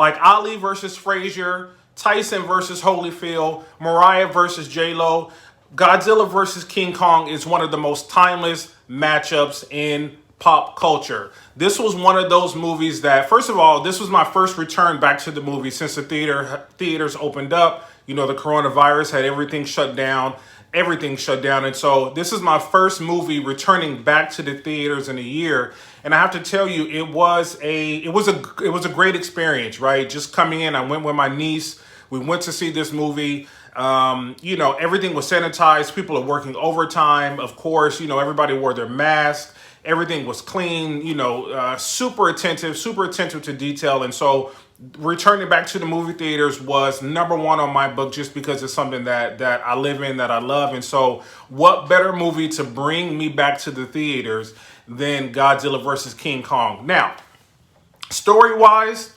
Like Ali versus Frazier, Tyson versus Holyfield, Mariah versus J-Lo, Godzilla versus King Kong is one of the most timeless matchups in pop culture. This was one of those movies that, first of all, this was my first return back to the movie since the theaters opened up. You know, the coronavirus had everything shut down. Everything shut down. And so this is my first movie returning back to the theaters in a year. And I have to tell you, it was a great experience, right? Just coming in, I went with my niece. We went to see this movie. You know, everything was sanitized. People are working overtime. Of course, you know, everybody wore their masks. Everything was clean, you know, super attentive to detail. And so returning back to the movie theaters was number one on my book, just because it's something that I live in, that I love. And so what better movie to bring me back to the theaters than Godzilla vs. King Kong? Now, story-wise,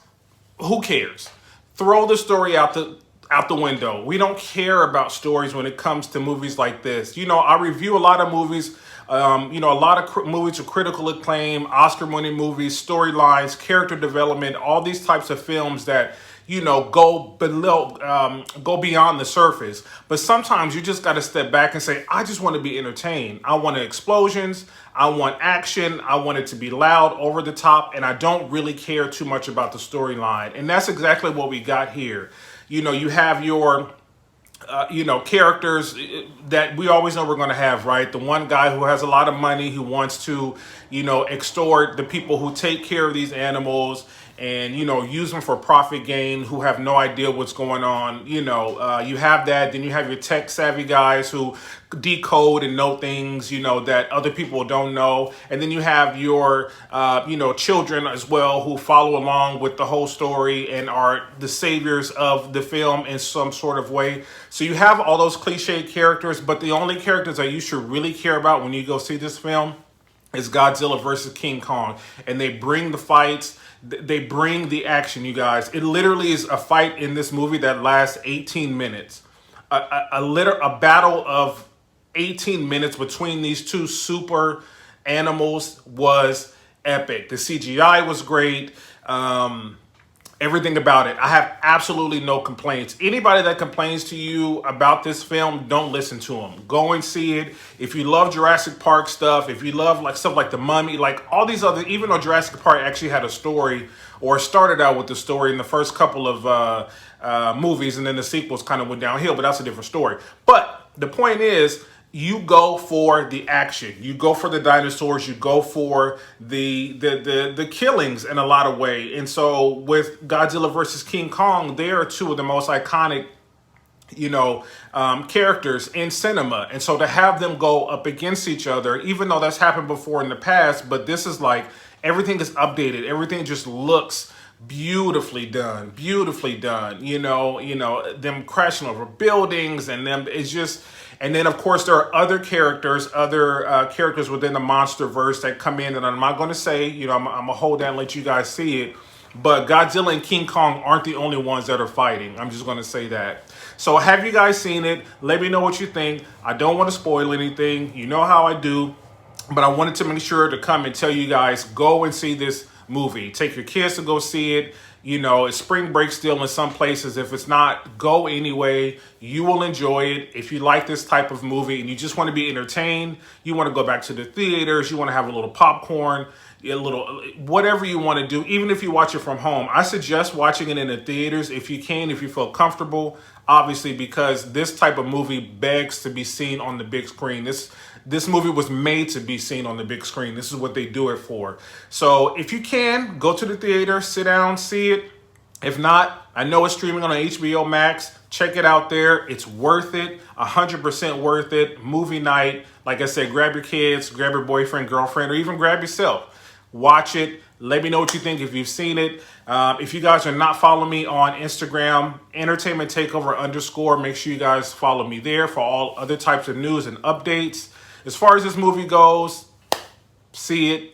who cares? Throw the story out the window. We don't care about stories when it comes to movies like this. You know, I review a lot of movies, you know, a lot of movies with critical acclaim, Oscar-winning movies, storylines, character development, all these types of films that, you know, go beyond the surface. But sometimes you just got to step back and say, I just want to be entertained. I want explosions. I want action. I want it to be loud, over the top, and I don't really care too much about the storyline. And that's exactly what we got here. You know, you have your you know, characters that we always know we're going to have, right? The one guy who has a lot of money, who wants to, you know, extort the people who take care of these animals and, you know, use them for profit gain, who have no idea what's going on. You know, you have that. Then you have your tech savvy guys who decode and know things, you know, that other people don't know. And then you have your, you know, children as well, who follow along with the whole story and are the saviors of the film in some sort of way. So you have all those cliche characters, but the only characters that you should really care about when you go see this film is Godzilla versus King Kong. And they bring the fights, they bring the action, you guys. It literally is a fight in this movie that lasts 18 minutes. A battle of 18 minutes between these two super animals was epic. The CGI was great. Everything about it. I have absolutely no complaints. Anybody that complains to you about this film, don't listen to them. Go and see it. If you love Jurassic Park stuff, if you love like stuff like The Mummy, like all these other, even though Jurassic Park actually had a story, or started out with the story in the first couple of movies, and then the sequels kind of went downhill, but that's a different story. But the point is, you go for the action. You go for the dinosaurs. You go for the killings in a lot of ways. And so with Godzilla versus King Kong, they are two of the most iconic, you know, characters in cinema. And so to have them go up against each other, even though that's happened before in the past, but this is like, everything is updated. Everything just looks beautifully done, you know, them crashing over buildings, and them, it's just. And then, of course, there are other characters within the monster verse that come in, and I'm not going to say, you know, I'm going to hold that and let you guys see it. But Godzilla and King Kong aren't the only ones that are fighting. I'm just going to say that. So have you guys seen it? Let me know what you think. I don't want to spoil anything. You know how I do. But I wanted to make sure to come and tell you guys, go and see this movie. Take your kids to go see it. You know, it's spring break still in some places. If it's not, go anyway. You will enjoy it. If you like this type of movie and you just want to be entertained, you want to go back to the theaters, you want to have a little popcorn, a little whatever you want to do, even if you watch it from home. I suggest watching it in the theaters if you can, if you feel comfortable, obviously, because this type of movie begs to be seen on the big screen. This movie was made to be seen on the big screen. This is what they do it for. So if you can, go to the theater, sit down, see it. If not, I know it's streaming on HBO Max. Check it out there. It's worth it, 100% worth it. Movie night. Like I said, grab your kids, grab your boyfriend, girlfriend, or even grab yourself. Watch it. Let me know what you think if you've seen it. If you guys are not following me on Instagram, Entertainment Takeover _, make sure you guys follow me there for all other types of news and updates. As far as this movie goes, see it.